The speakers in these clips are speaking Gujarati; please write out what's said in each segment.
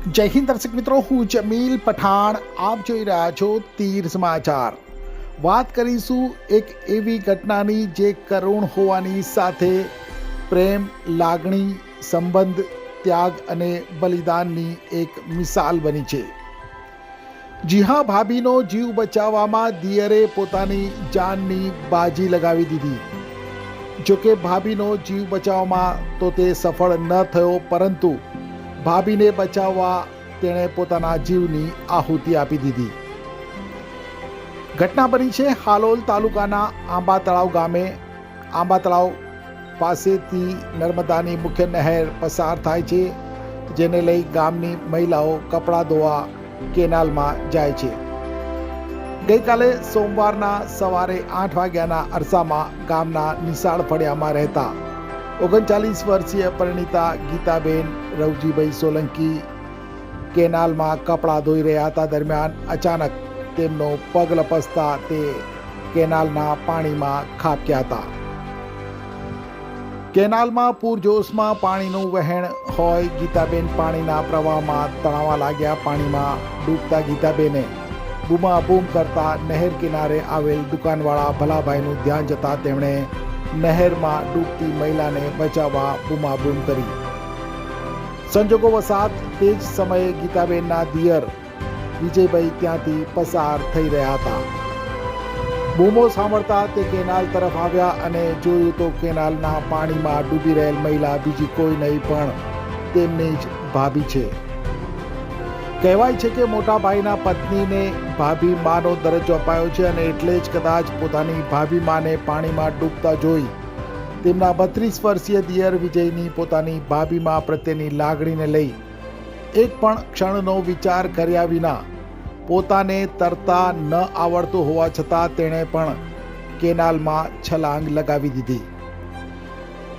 જય હિન્દ દર્શક મિત્રો, હું જમીલ પઠાણ, આપ જોઈ રહ્યા છો તીર સમાચાર। વાત કરીશું એક એવી ઘટનાની જે કરુણ હોવાની સાથે પ્રેમ, લાગણી, સંબંધ, ત્યાગ અને બલિદાનની એક મિસાલ બની છે। જી હા, ભાભીનો જીવ બચાવવામાં દિયરે પોતાની જાનની બાજી લગાવી દીધી। જોકે ભાભીનો જીવ બચાવવામાં તો તે સફળ ન થયો, પરંતુ ભાભીને બચાવવા તેણે પોતાના જીવની આહુતિ આપી દીધી। ઘટના બની છે હાલોલ તાલુકાના આંબા તળાવ ગામે। આંબા તળાવ પાસેથી નર્મદાની મુખ્ય નહેર પસાર થાય છે, જેને લઈ ગામની મહિલાઓ કપડાં ધોવા કેનાલમાં જાય છે। ગઈકાલે સોમવારના સવારે 8 વાગ્યાના અરસામાં ગામના નિશાળ ફળિયામાં રહેતા 39 વર્ષીય પરિણીતા ગીતાબેન રવજીભાઈ સોલંકી કેનાલમાં કપડાં ધોઈ રહ્યા હતા। દરમિયાન અચાનક તેમનો પગ લપસતા તે કેનાલના પાણીમાં ખાબક્યા હતા। કેનાલમાં પૂરજોશમાં પાણીનું વહેણ હોય ગીતાબેન પાણીના પ્રવાહમાં તણાવા लाग्યા। પાણીમાં ડૂબતા ગીતાબેને બૂમાબૂમ કરતા નહેર કિનારે આવેલ દુકાનવાળા ભલાભાઈનું ધ્યાન જતાં તેમણે નહેરમાં ડૂબતી મહિલાને બચાવવા બૂમાબૂમ કરી। સંજોગો વસાત તે જ સમયે ગીતાબેનના દિયર વિજયભાઈ ત્યાંથી પસાર થઈ રહ્યા હતા। બૂમો સાંભળતા તે કેનાલ તરફ આવ્યા અને જોયું તો કેનાલના પાણીમાં ડૂબી રહેલ મહિલા બીજી કોઈ નહીં પણ તેમની જ ભાભી છે। કહેવાય છે કે મોટા ભાઈના પત્નીને ભાભી માનો દરજ્જો અપાયો છે અને એટલે જ કદાચ પોતાની ભાભી માને પાણીમાં ડૂબતા જોઈ તેમના 32 વર્ષીય દિયર વિજયની પોતાની ભાભી મા પ્રત્યેની લાગણીને લઈ એક પણ ક્ષણનો વિચાર કર્યા વિના પોતાને તરતા ન આવડતું હોવા છતાં તેણે પણ કેનાલમાં છલાંગ લગાવી દીધી।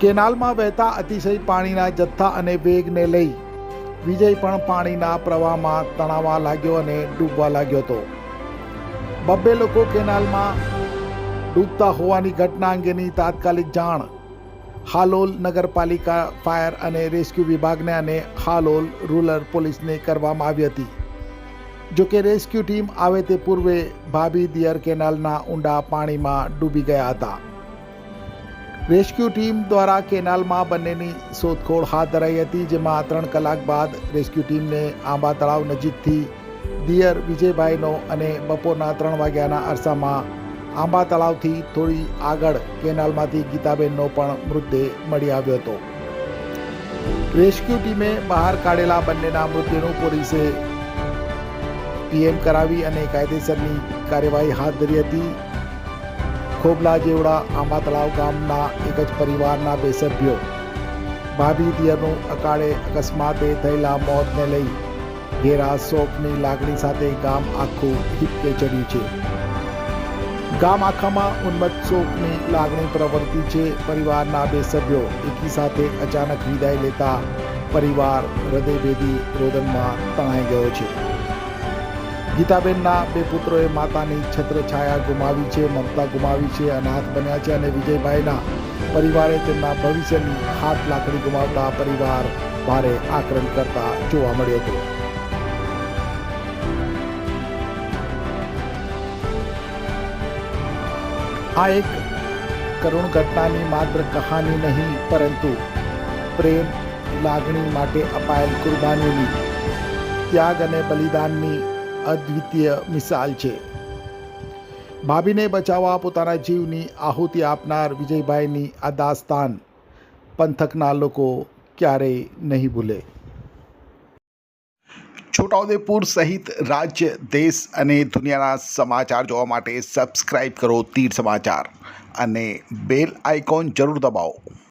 કેનાલમાં વહેતા અતિશય પાણીના જથ્થા અને વેગને લઈ વિજય પણ પાણીના પ્રવાહમાં તણાવા लाग्યો અને ડૂબવા लाग्યો હતો। બબ્બે લોકો કેનાલમાં ડૂબતા હોવાની ઘટના અંગેની તાત્કાલિક જાણ હાલોલ નગરપાલિકા ફાયર અને રેસ્ક્યુ વિભાગને અને હાલોલ રૂરલ પોલીસને કરવામાં આવી હતી। જોકે રેસ્ક્યુ ટીમ આવે તે પૂર્વે ભાભી દિયર કેનાલના ઊંડા પાણીમાં ડૂબી ગયા હતા। રેસ્ક્યુ ટીમ દ્વારા કેનાલમાં બંનેની શોધખોળ હાથ ધરાઈ હતી, જેમાં 3 કલાક બાદ રેસ્ક્યુ ટીમને આંબા તળાવ નજીકથી દિયર વિજયભાઈનો અને બપોરના 3 વાગ્યાના અરસામાં આંબા તળાવથી થોડી આગળ કેનાલમાંથી ગીતાબેનનો પણ મૃતદેહ મળી આવ્યો હતો। રેસ્ક્યુ ટીમે બહાર કાઢેલા બંનેના મૃતદેહનું પોલીસે પીએમ કરાવી અને કાયદેસરની કાર્યવાહી હાથ ધરી હતી। ખોબલા જેવડા આંબા તળાવ ગામના એક જ પરિવારના 2 સભ્યો ભાભી દિયરનું અકાળે અકસ્માતે થયેલા મોતને લઈ ઘેરા શોકની લાગણી સાથે ગામ આખું હિપકે ચડ્યું છે। ગામ આખામાં ઉન્મત્ત શોકની લાગણી પ્રવર્તી છે। પરિવારના 2 સભ્યો એકી સાથે અચાનક વિદાય લેતા પરિવાર હૃદયભેદી રોદનમાં તણાઈ ગયો છે। ગીતાબેનના 2 પુત્રોએ માતાની છત્રછાયા ગુમાવી છે, મમતા ગુમાવી છે, અનાથ બન્યા છે અને વિજયભાઈના પરિવારે તેમના ભવિષ્યની હાથ લાકડી ગુમાવતા પરિવાર ભારે આક્રમણ કરતા જોવા મળ્યો હતો। આ એક કરુણ ઘટનાની માત્ર કહાની નહીં, પરંતુ પ્રેમ, લાગણી માટે અપાયેલ કુરબાનીની, ત્યાગ અને બલિદાનની અદ્વિતીય મિસાલ છે। ભાભીને બચાવવા પોતાના જીવની આહુતિ આપનાર વિજયભાઈની આ દાસ્તાન પંથકના લોકો ક્યારેય નહીં ભૂલે। છોટાઉદેપુર સહિત રાજ્ય, દેશ અને દુનિયાના સમાચાર જોવા માટે સબસ્ક્રાઇબ કરો તીર સમાચાર અને બેલ આઇકોન જરૂર દબાવો।